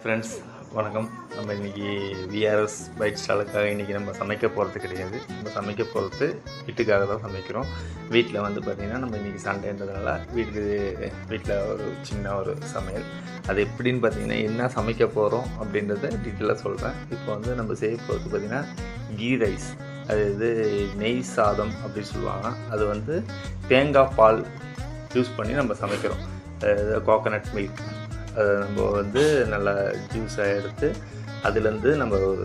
Friends வணக்கம். நம்ம இன்றைக்கி விஆர்எஸ் பைட் ஸ்டாலுக்காக இன்றைக்கி நம்ம சமைக்க போகிறது கிடையாது. நம்ம சமைக்க போகிறது வீட்டுக்காக தான் சமைக்கிறோம். வீட்டில் வந்து பார்த்திங்கன்னா நம்ம இன்றைக்கி சண்டேன்றதுனால வீட்டில் ஒரு சின்ன ஒரு சமையல். அது எப்படின்னு பார்த்திங்கன்னா என்ன சமைக்க போகிறோம் அப்படின்றத டீட்டெயிலாக சொல்கிறேன். இப்போ வந்து நம்ம செய்ய போகிறது பார்த்திங்கன்னா கீ ரைஸ், அது நெய் சாதம் அப்படின்னு சொல்லுவாங்க. அது வந்து தேங்காய் பால் யூஸ் பண்ணி நம்ம சமைக்கிறோம். கோகனட் மில்க் அதை நம்ம வந்து நல்லா ஜூஸாக எடுத்து அதுலேருந்து நம்ம ஒரு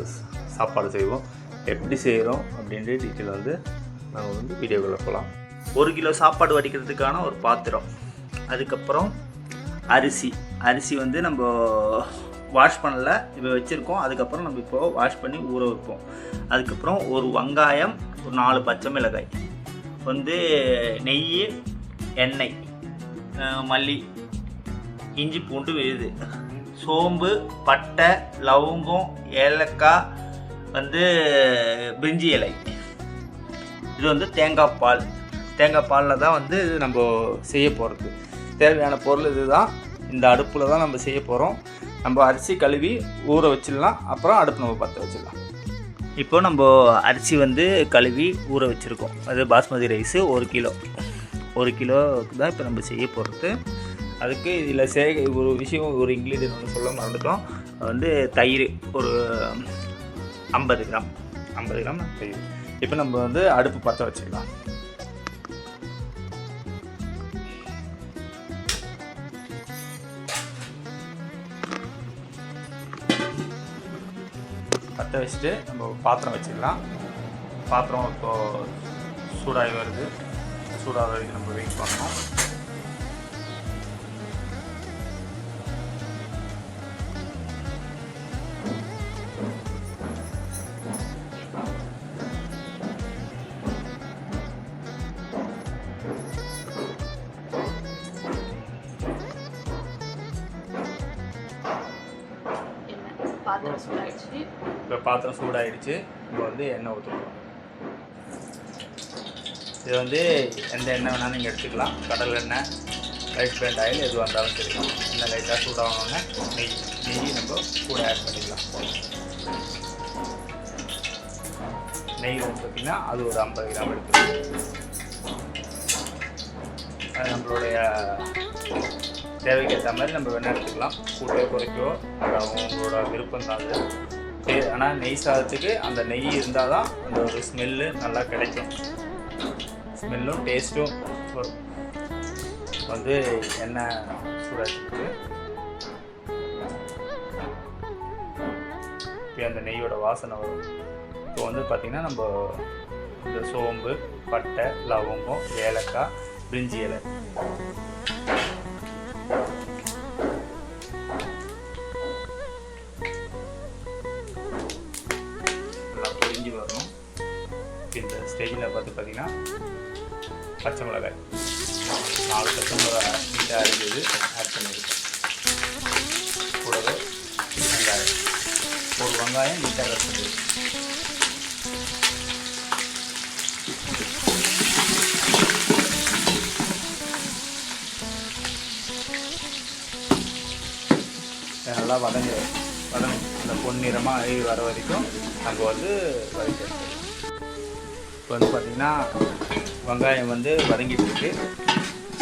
சாப்பாடு செய்வோம். எப்படி செய்கிறோம் அப்படின்ற டீட்டெயில் வந்து நம்ம வந்து வீடியோக்குள்ளே போகலாம். 1 கிலோ சாப்பாடு வடிக்கிறதுக்கான ஒரு பாத்திரம், அதுக்கப்புறம் அரிசி வந்து நம்ம வாஷ் பண்ணல, இப்போ வச்சுருக்கோம். அதுக்கப்புறம் நம்ம இப்போது வாஷ் பண்ணி ஊற வைப்போம். அதுக்கப்புறம் ஒரு வெங்காயம், ஒரு 4 பச்சை மிளகாய், வந்து நெய், எண்ணெய், மல்லி, இஞ்சி பூண்டு விழுது, சோம்பு, பட்டை, லவங்கம், ஏலக்காய், வந்து பிரிஞ்சி இலை. இது வந்து தேங்காய் பாலில் தான் வந்து நம்ம செய்ய போகிறது. தேவையான பொருள் இது தான். இந்த அடுப்பில் தான் நம்ம செய்ய போகிறோம். நம்ம அரிசி கழுவி ஊற வச்சிடலாம், அப்புறம் அடுப்பு நம்ம பற்ற வச்சிடலாம். இப்போ நம்ம அரிசி வந்து கழுவி ஊற வச்சுருக்கோம். அது பாஸ்மதி ரைஸு 1 கிலோவுக்கு தான் இப்போ நம்ம செய்ய போகிறது. அதுக்கு இதில் ஒரு விஷயம், ஒரு இன்க்ரீடியன்ட் ஒன்று சொல்ல மறந்துட்டோம். வந்து தயிர் ஒரு 50 கிராம் தயிர். இப்போ நம்ம வந்து அடுப்பு பற்ற வச்சுக்கலாம். பற்ற வச்சுட்டு நம்ம பாத்திரம் வச்சுக்கலாம். பாத்திரம் இப்போது சூடாகி வருது. சூடாக வரைக்கும் நம்ம வெயிட் பண்ணணும். இப்போ பாத்திரம் சூடாகிடுச்சு. இப்போ வந்து எண்ணெய் ஊற்றுக்கலாம். இது வந்து எந்த எண்ணெய் வேணாலும் நீங்கள் எடுத்துக்கலாம். கடல் எண்ணெய், ரைஸ் பிராண்ட் ஆயில் எதுவாக இருந்தாலும் சரிக்கலாம். எண்ணெய் லைட்டாக சூடாகணுன்னா நெய் நம்ம கூட ஆட் பண்ணிக்கலாம். நெய் வந்து பார்த்திங்கன்னா அது ஒரு 50 கிராம் எடுத்துக்கலாம். அது நம்மளுடைய தேவைக்கு ஏற்ற மாதிரி நம்ம வேணால் எடுத்துக்கலாம். கூட்டோ குறைக்கோ உங்களோட விருப்பம் தான் அது. ஆனால் நெய் சாதத்துக்கு அந்த நெய் இருந்தால் தான் அந்த ஒரு ஸ்மெல்லு நல்லா கிடைக்கும். ஸ்மெல்லும் டேஸ்ட்டும் வரும். வந்து எண்ணெய் சூடாக்கிட்டு இப்போ அந்த நெய்யோட வாசனை வரும். இப்போ வந்து பார்த்திங்கன்னா நம்ம இந்த சோம்பு, பட்டை, லவங்கம், ஏலக்காய், பிரிஞ்சி இலை, எல்லாம் பொரிஞ்சு வரணும். இந்த ஸ்டேஜில் பார்த்திங்கன்னா பச்சை மிளகாய் 4 பச்சை மிளகாய் நீட்டாக அரிஞ்சது ஆட் பண்ணிடுது. கூடவே வெங்காயம், ஒரு வெங்காயம் நீட்டாக கட் பண்ணிடுது. நல்லா வதங்கும். அந்த பொன்னிறமாக வர வரைக்கும் நம்ம வந்து வதக்கிடுவோம். இப்போ வந்து பார்த்திங்கன்னா வெங்காயம் வந்து வதங்கிட்டு இருக்கு.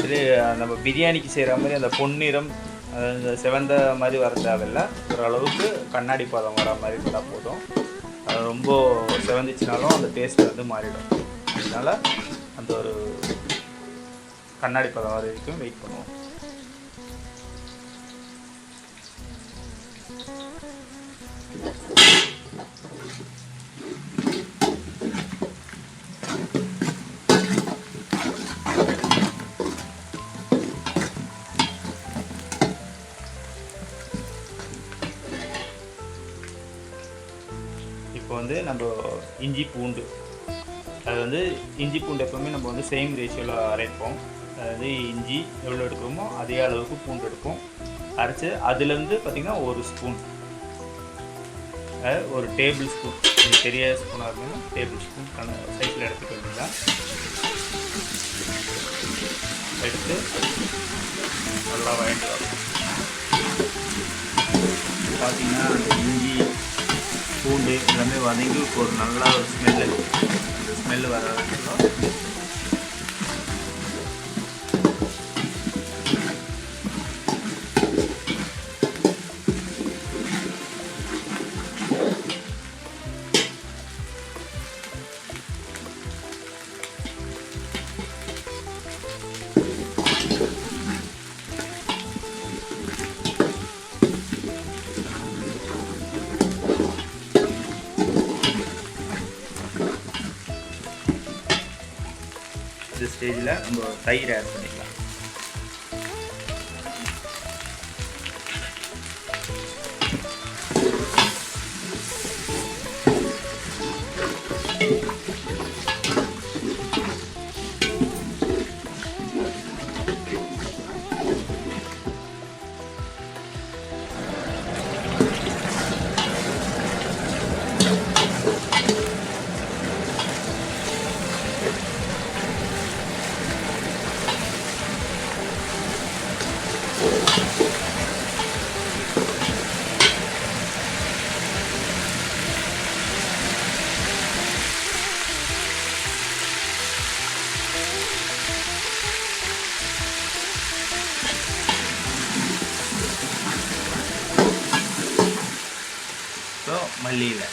சரி, நம்ம பிரியாணிக்கு செய்கிற மாதிரி அந்த பொன்னிறம், அந்த செவந்த மாதிரி வர தேவையில்லை. ஓரளவுக்கு கண்ணாடி பதம் வர மாதிரி கூட போதும். அது ரொம்ப செவந்துச்சுனாலும் அந்த டேஸ்ட் வந்து மாறிடும். அதனால் அந்த ஒரு கண்ணாடி பதம் வர வரைக்கும் வெயிட் பண்ணுவோம். இப்போ வந்து நம்ம இஞ்சி பூண்டு, அது வந்து இஞ்சி பூண்டு எப்போவுமே நம்ம வந்து சேம் ரேஷியோவில் அரைப்போம். அதாவது இஞ்சி எவ்வளோ எடுக்கிறோமோ அதே அளவுக்கு பூண்டு எடுப்போம். அரைச்சி அதுலேருந்து பார்த்திங்கன்னா 1 ஸ்பூன், ஒரு டேபிள் ஸ்பூன், பெரிய ஸ்பூனாக இருக்குன்னா டேபிள் ஸ்பூன் சைஸில் எடுத்துக்க வேண்டியதான். எடுத்து நல்லா வதக்கி வரணும். பார்த்தீங்கன்னா அந்த இஞ்சி பூண்டு எல்லாமே வதங்கி இப்போ ஒரு நல்ல ஒரு ஸ்மெல்லு, அந்த ஸ்மெல்லு வர வரைக்கும் இந்த ஸ்டேஜில் நம்ம தயிர் ஆட் பண்ணிக்கலாம். மல்லி இலை,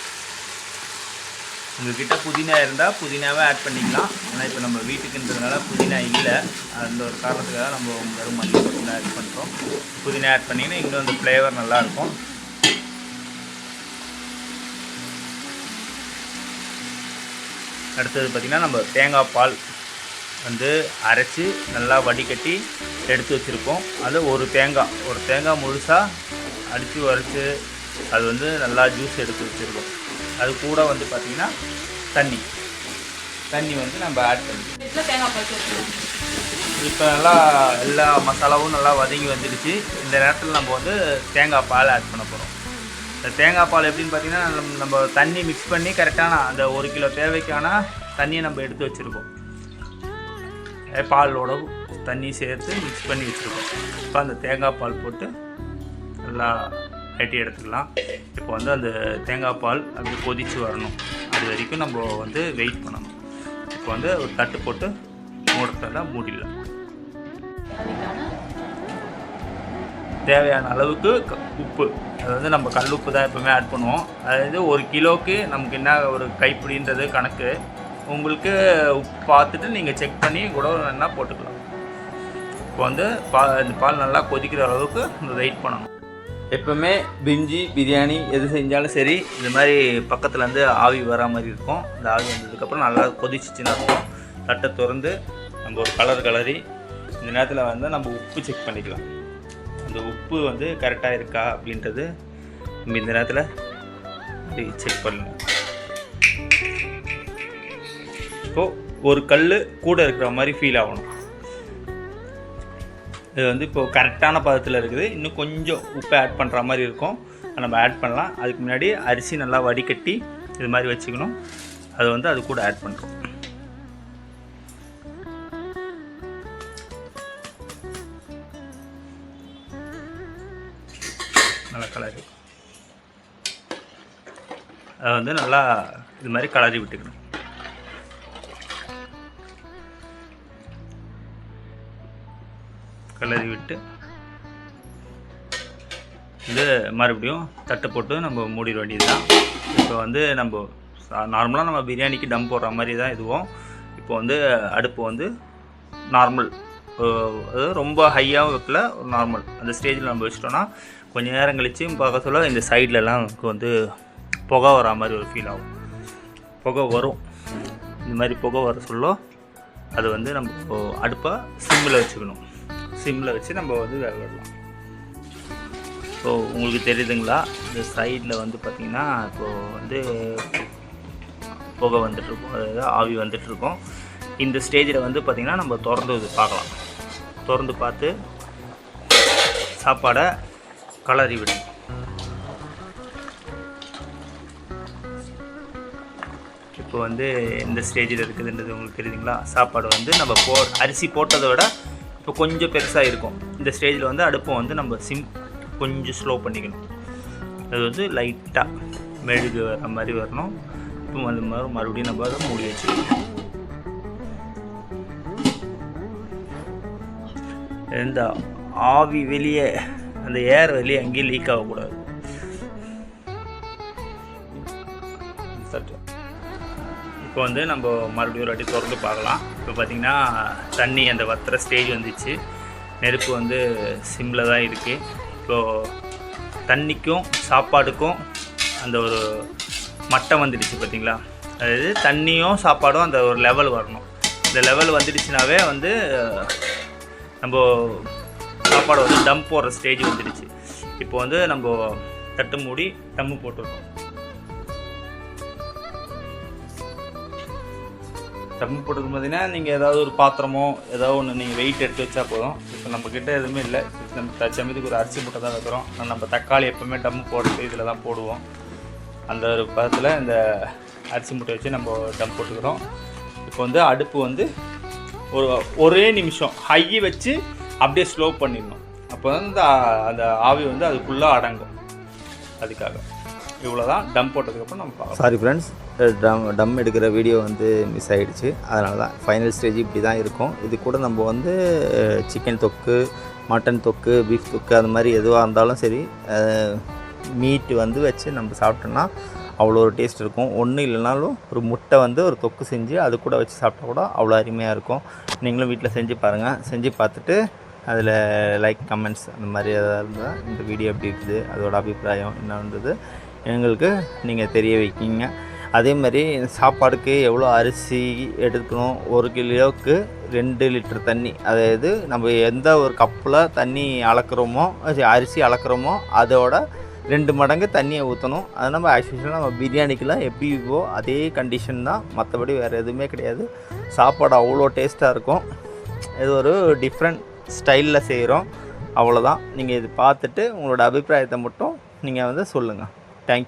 உங்கள்கிட்ட புதினா இருந்தால் புதினாவே ஆட் பண்ணிக்கலாம். ஆனால் இப்போ நம்ம வீட்டுக்குன்றதுனால புதினா இல்லை, அந்த ஒரு காரணத்துக்காக நம்ம வெறும் மல்லி மட்டும் ஆட் பண்ணுறோம். புதினா ஆட் பண்ணிங்கன்னா இன்னும் அந்த ஃப்ளேவர் நல்லாயிருக்கும். அடுத்தது பார்த்திங்கன்னா நம்ம தேங்காய் பால் வந்து அரைச்சி நல்லா வடிகட்டி எடுத்து வச்சுருக்கோம். அது ஒரு தேங்காய் முழுசாக அடித்து வரைச்சி அது வந்து நல்லா ஜூஸ் எடுத்து வச்சுருக்கோம். அது கூட வந்து பார்த்திங்கன்னா தண்ணி வந்து நம்ம ஆட் பண்ணிக்கலாம். இப்போ நல்லா எல்லா மசாலாவும் நல்லா வதங்கி வந்துடுச்சு. இந்த நேரத்தில் நம்ம வந்து தேங்காய் பால் ஆட் பண்ண போகிறோம். இந்த தேங்காய் பால் எப்படின்னு பார்த்திங்கன்னா நம்ம தண்ணி மிக்ஸ் பண்ணி கரெக்டான அந்த 1 கிலோ தேவைக்கான தண்ணியை நம்ம எடுத்து வச்சுருக்கோம். பாலோட தண்ணி சேர்த்து மிக்ஸ் பண்ணி வச்சுருக்கோம். இப்போ அந்த தேங்காய் பால் போட்டு நல்லா கட்டி எடுத்துக்கலாம். இப்போ வந்து அந்த தேங்காய் பால் அப்படி கொதித்து வரணும், அது வரைக்கும் நம்ம வந்து வெயிட் பண்ணணும். இப்போ வந்து ஒரு தட்டு போட்டு மூடத்தெல்லாம் மூடிடலாம். தேவையான அளவுக்கு உப்பு, அதாவது நம்ம கல் உப்பு தான் எப்போவுமே ஆட் பண்ணுவோம். அதாவது 1 கிலோவுக்கு நமக்கு என்ன ஒரு கைப்பிடின்றது கணக்கு. உங்களுக்கு உப்பு பார்த்துட்டு நீங்கள் செக் பண்ணி கூட வேணால் போட்டுக்கலாம். இப்போ வந்து இந்த பால் நல்லா கொதிக்கிற அளவுக்கு நம்ம வெயிட் பண்ணணும். எப்போவுமே பிரிஞ்சி பிரியாணி எது செஞ்சாலும் சரி இந்த மாதிரி பக்கத்தில் வந்து ஆவி வரா மாதிரி இருக்கும். இந்த ஆவி வந்ததுக்கப்புறம் நல்லா கொதிச்சிச்சுன்னா இருக்கும். தட்டை திறந்து நம்ம ஒரு கலரி இந்த நேரத்தில் வந்து நம்ம உப்பு செக் பண்ணிக்கலாம். அந்த உப்பு வந்து கரெக்டாக இருக்கா அப்படின்றது நம்ம இந்த நேரத்தில் செக் பண்ணலாம். இப்போது ஒரு கல் கூட இருக்கிற மாதிரி ஃபீல் ஆகணும். இது வந்து இப்போது கரெக்டான பதத்தில் இருக்குது. இன்னும் கொஞ்சம் உப்பை ஆட் பண்ணுற மாதிரி இருக்கும், நம்ம ஆட் பண்ணலாம். அதுக்கு முன்னாடி அரிசி நல்லா வடிகட்டி இது மாதிரி வச்சுக்கணும். அது வந்து அது கூட ஆட் பண்ணுறோம். நல்லா கலரி அதை வந்து நல்லா இது மாதிரி கலரி விட்டுக்கணும். கலரி விட்டு இது மறுபடியும் தட்டு போட்டு நம்ம மூடிட வேண்டியது தான். இப்போ வந்து நம்ம நார்மலாக நம்ம பிரியாணிக்கு டம் போடுற மாதிரி தான் இதுவும். இப்போ வந்து அடுப்பு வந்து நார்மல், அது ரொம்ப ஹையாகவும் வைக்கல, ஒரு நார்மல் அந்த ஸ்டேஜில் நம்ம வச்சிட்டோன்னா கொஞ்சம் நேரம் கழித்து பார்க்க சொல்ல இந்த சைட்லலாம் நமக்கு வந்து புகை வரா மாதிரி ஒரு ஃபீல் ஆகும். புகை வரும், இந்த மாதிரி புகை வர சொல்ல அது வந்து நம்ம அடுப்பை சிம்மில் வச்சுக்கணும். சிம்மில் வச்சு நம்ம வந்து வேக விடலாம். ஸோ உங்களுக்கு தெரியுதுங்களா, இந்த சைடில் வந்து பார்த்திங்கன்னா இப்போது வந்து புகை வந்துட்டுருக்கும், அதாவது ஆவி வந்துட்டுருக்கோம். இந்த ஸ்டேஜில் வந்து பார்த்திங்கன்னா நம்ம திறந்து பார்க்கலாம். திறந்து பார்த்து சாப்பாடை கலரி விடணும். இப்போ வந்து எந்த ஸ்டேஜில் இருக்குதுன்றது உங்களுக்கு தெரியுதுங்களா. சாப்பாடு வந்து நம்ம அரிசி போட்டதை விட இப்போ கொஞ்சம் பெருசாக இருக்கும். இந்த ஸ்டேஜில் வந்து அடுப்பை வந்து நம்ம கொஞ்சம் ஸ்லோ பண்ணிக்கணும். அது வந்து லைட்டாக மெழுகு வர மாதிரி வரணும். இப்போ வந்து மறுபடியும் நம்ம அதை மூடி வச்சுக்கணும். இந்த ஆவி வெளியே, அந்த ஏர் வெளியே எங்கேயும் லீக் ஆகக்கூடாது. இப்போ வந்து நம்ம மறுபடியும் ஒரு வாட்டி திறந்து பார்க்கலாம். இப்போ பார்த்திங்கன்னா தண்ணி அந்த வத்துற ஸ்டேஜ் வந்துச்சு. நெருப்பு வந்து சிம்மில் தான் இருக்குது. இப்போது தண்ணிக்கும் சாப்பாடுக்கும் அந்த ஒரு மட்டம் வந்துடுச்சு பார்த்திங்களா. அதாவது தண்ணியும் சாப்பாடும் அந்த ஒரு லெவல் வரணும். இந்த லெவல் வந்துடுச்சுனாவே வந்து நம்ம சாப்பாடு வந்து டம் போடுற ஸ்டேஜ் வந்துடுச்சு. இப்போ வந்து நம்ம தட்டு மூடி டம்மு போட்டுருக்கோம். டம்மு போட்டுக்கும் பார்த்தீங்கன்னா நீங்கள் ஏதாவது ஒரு பாத்திரமோ ஏதாவது ஒன்று நீங்கள் வெயிட் எடுத்து வச்சா போதும். இப்போ நம்மக்கிட்ட எதுவுமே இல்லை. நம்ம தச்சமயத்துக்கு ஒரு அரிசி மூட்டை தான் வைக்கிறோம். நம்ம தக்காளி எப்போவுமே டம்மு போட்டு இதில் தான் போடுவோம். அந்த ஒரு பதத்தில் இந்த அரிசி மூட்டை வச்சு நம்ம டம் போட்டுக்கிறோம். இப்போ வந்து அடுப்பு வந்து ஒரே நிமிஷம் ஹை வச்சு அப்படியே ஸ்லோ பண்ணிடணும். அப்போ வந்து அந்த ஆவி வந்து அதுக்குள்ளே அடங்கும். அதுக்காக இவ்வளோ தான். டம் போட்டதுக்கப்புறம் நம்ம பார்க்கலாம். சாரி ஃப்ரெண்ட்ஸ், டம் எடுக்கிற வீடியோ வந்து மிஸ் ஆகிடுச்சு. அதனால தான் ஃபைனல் ஸ்டேஜ் இப்படி தான் இருக்கும். இது கூட நம்ம வந்து சிக்கன் தொக்கு, மட்டன் தொக்கு, பீஃப் தொக்கு அது மாதிரி எதுவாக இருந்தாலும் சரி மீட்டு வந்து வச்சு நம்ம சாப்பிட்டோன்னா அவ்வளோ ஒரு டேஸ்ட் இருக்கும். ஒன்றும் இல்லைனாலும் ஒரு முட்டை வந்து ஒரு தொக்கு செஞ்சு அது கூட வச்சு சாப்பிட்டா கூட அவ்வளோ அருமையாக இருக்கும். நீங்களும் வீட்டில் செஞ்சு பாருங்கள். செஞ்சு பார்த்துட்டு அதில் லைக், கமெண்ட்ஸ் அந்த மாதிரி எதாவது இருந்தால் இந்த வீடியோ எப்படி இருக்குது, அதோட அபிப்பிராயம் என்னன்றது எங்களுக்கு நீங்கள் தெரிய வைக்கிங்க. அதே மாதிரி சாப்பாடுக்கு எவ்வளோ அரிசி எடுக்கணும், 1 கிலோவுக்கு 2 லிட்டர் தண்ணி. அதாவது நம்ம எந்த ஒரு கப்பில் தண்ணி அளக்குறோமோ, அரிசி அளக்குறோமோ அதோட 2 மடங்கு தண்ணியை ஊற்றணும். அது நம்ம ஆக்சுவலாக நம்ம பிரியாணிக்கெலாம் எப்படி இருக்கோ அதே கண்டிஷன் தான். மற்றபடி வேறு எதுவுமே கிடையாது. சாப்பாடு அவ்வளோ டேஸ்ட்டாக இருக்கும். இது ஒரு டிஃப்ரெண்ட் ஸ்டைலில் செய்கிறோம். அவ்வளோதான். நீங்கள் இது பார்த்துட்டு உங்களோட அபிப்பிராயத்தை மட்டும் நீங்கள் வந்து சொல்லுங்கள். தேங்க்யூ.